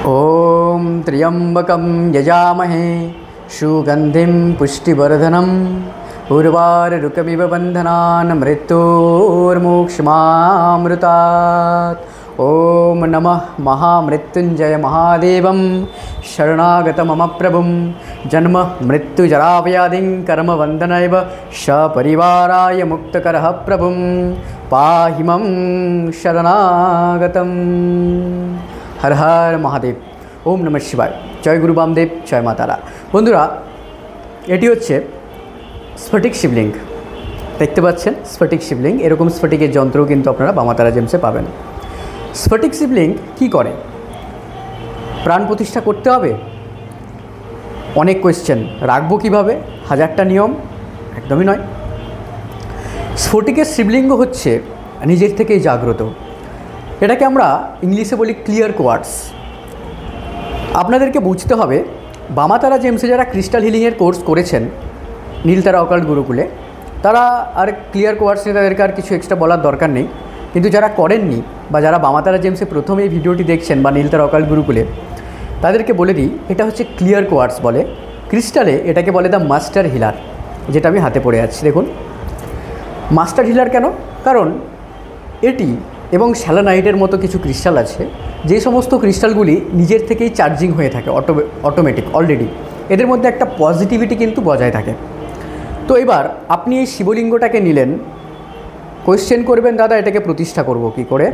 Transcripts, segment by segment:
ओम त्र्यंबकं यजामहे सुगंधिं पुष्टिवर्धनम् उर्वारुकमिव बन्धनान् मृत्योर्मुक्षमामृतात्। ओम नमः महामृत्युंजय महादेवं शरणागत मम प्रभुं जन्म मृत्युजराव्याधिं कर्मवन्दनैव सपरिवाराय मुक्तकरः प्रभुं पाहि मं शरणागतम्। हर हर महादेव। ओम नमः शिवाय। जय गुरु बामदेव, जय मा तारा। बंधुरा एटी होच्छे स्फटिक शिवलिंग, देखते पाच्छेन स्फटिक शिवलिंग। एरकम स्फटिकेर यंत्रो किन्तु आपनारा बामा तारा जेम्से पाबेन। स्फटिक शिवलिंग कि करे? प्राण प्रतिष्ठा करते होबे? अनेक कोয়েশ্চেন। राखबो किभाबे? हाजारटा नियम? एकदमই नय। स्फटिकेर शिवलिंग होच्छे निजेर थेकेई जाग्रत। এটাকে আমরা ইংলিশে বলি ক্লিয়ার কোয়ার্টস। আপনাদেরকে বুঝতে হবে বামাতারা জেমসে যারা ক্রিস্টাল হিলিংয়ের কোর্স করেছেন নীলতারা অকাল্ট গুরুকুলে, তারা আর ক্লিয়ার কোয়ার্টস নিয়ে তাদেরকে আর কিছু এক্সট্রা বলার দরকার নেই। কিন্তু যারা করেননি বা যারা বামাতারা জেমসে প্রথম এই ভিডিওটি দেখছেন বা নীলতারা অকাল্ট গুরুকুলে, তাদেরকে বলে দিই এটা হচ্ছে ক্লিয়ার কোয়ার্টস বলে। ক্রিস্টালে এটাকে বলে দ্য মাস্টার হিলার, যেটা আমি হাতে পড়ে আছি দেখুন। মাস্টার হিলার কেন? কারণ এটি এবং স্যালানাইটের মতো কিছু ক্রিস্টাল আছে যে সমস্ত ক্রিস্টালগুলি নিজের থেকেই চার্জিং হয়ে থাকে অটোমেটিক অলরেডি। এদের মধ্যে একটা পজিটিভিটি কিন্তু বজায় থাকে। তো এবার আপনি এই শিবলিঙ্গটাকে নিলেন, কোয়েশ্চেন করবেন দাদা এটাকে প্রতিষ্ঠা করব কি করে,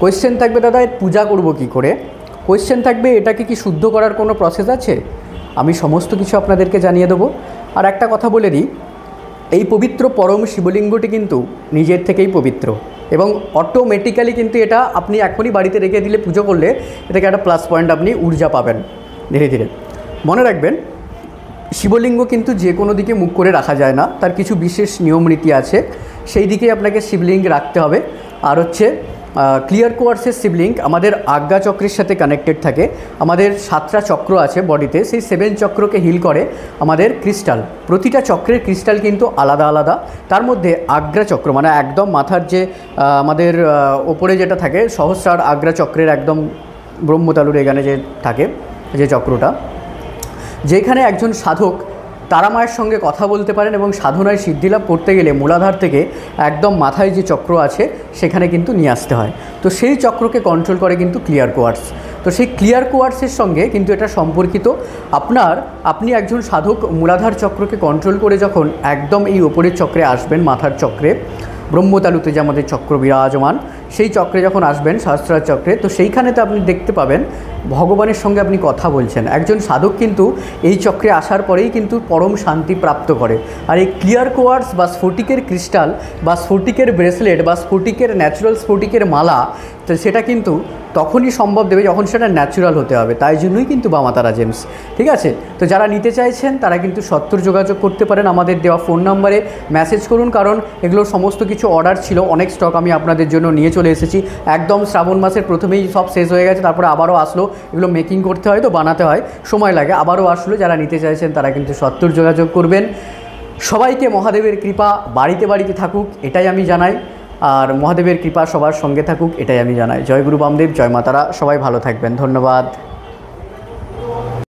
কোয়েশ্চেন থাকবে দাদা এর পূজা করব কি করে, কোয়েশ্চেন থাকবে এটাকে কি শুদ্ধ করার কোনো প্রসেস আছে। আমি সমস্ত কিছু আপনাদেরকে জানিয়ে দেবো। আর একটা কথা বলে দিই, এই পবিত্র পরম শিবলিঙ্গটি কিন্তু নিজের থেকেই পবিত্র এবং অটোমেটিক্যালি কিন্তু এটা আপনি এখনই বাড়িতে রেখে দিলে পুজো করলে এটাকে একটা প্লাস পয়েন্ট আপনি ঊর্জা পাবেন ধীরে ধীরে। মনে রাখবেন শিবলিঙ্গ কিন্তু যে কোনো দিকে মুখ করে রাখা যায় না, তার কিছু বিশেষ নিয়ম রীতি আছে, সেই দিকেই আপনাকে শিবলিঙ্গ রাখতে হবে। আর হচ্ছে ক্লিয়ার কোয়ার্টসের শিবলিঙ্গ আমাদের আজ্ঞা চক্রের সাথে কানেক্টেড থাকে। আমাদের 7টা চক্র আছে বডিতে, সেই 7 চক্রকে হিল করে আমাদের ক্রিস্টাল। প্রতিটা চক্রের ক্রিস্টাল কিন্তু আলাদা আলাদা। তার মধ্যে আজ্ঞা চক্র মানে একদম মাথার যে আমাদের ওপরে যেটা থাকে সহস্রার আজ্ঞা চক্রের একদম ব্রহ্মতালুর এখানে যে থাকে যে চক্রটা, যেখানে একজন সাধক তারা মায়ের সঙ্গে কথা বলতে পারেন এবং সাধনায় সিদ্ধিলাভ করতে গেলে মূলাধার থেকে একদম মাথায় যে চক্র আছে সেখানে কিন্তু নিয়ে আসতে হয়। তো সেই চক্রকে কন্ট্রোল করে কিন্তু ক্লিয়ার কোয়ার্টস। তো সেই ক্লিয়ার কোয়ার্টসের সঙ্গে কিন্তু এটা সম্পর্কিত। আপনি একজন সাধক মূলাধার চক্রকে কন্ট্রোল করে যখন একদম এই ওপরের চক্রে আসবেন, মাথার চক্রে ব্রহ্মতালুতে যে আমাদের চক্র বিরাজমান, সেই চক্রে যখন আসবেন সহস্রার চক্রে, তো সেইখানেতে আপনি দেখতে পাবেন ভগবানের সঙ্গে আপনি কথা বলছেন। একজন সাধক কিন্তু এই চক্রে আসার পরেই কিন্তু পরম শান্তি প্রাপ্ত করে। আর এই ক্লিয়ার কোয়ার্টস বা স্ফটিকের ক্রিস্টাল বা স্ফটিকের ব্রেসলেট বা স্ফটিকের ন্যাচুরাল স্ফটিকের মালা, তো সেটা কিন্তু তখনই সম্ভব দেবে যখন সেটা ন্যাচুরাল হতে হবে। তাই জন্যই কিন্তু বামা তারা জেমস। ঠিক আছে, তো যারা নিতে চাইছেন তারা কিন্তু সত্তর যোগাযোগ করতে পারেন, আমাদের দেওয়া ফোন নাম্বারে মেসেজ করুন। কারণ এগুলোর সমস্ত কিছু অর্ডার ছিল, অনেক স্টক আমি আপনাদের জন্য নিয়ে চলে এসেছি। একদম শ্রাবণ মাসের প্রথমেই সব শেষ হয়ে গেছে, তারপরে আবারও আসলো। এগুলো মেকিং করতে হয় তো বানাতে হয়, সময় লাগে, আবারও আসলো। যারা নিতে চাইছেন তারা কিন্তু সত্তর যোগাযোগ করবেন। সবাইকে মহাদেবের কৃপা বাড়িতে বাড়িতে থাকুক এটাই আমি জানাই, আর মহাদেবের কৃপা সবার সঙ্গে থাকুক এটাই আমি জানাই। জয় গুরু বামদেব, জয় মা তারা। সবাই ভালো থাকবেন, ধন্যবাদ।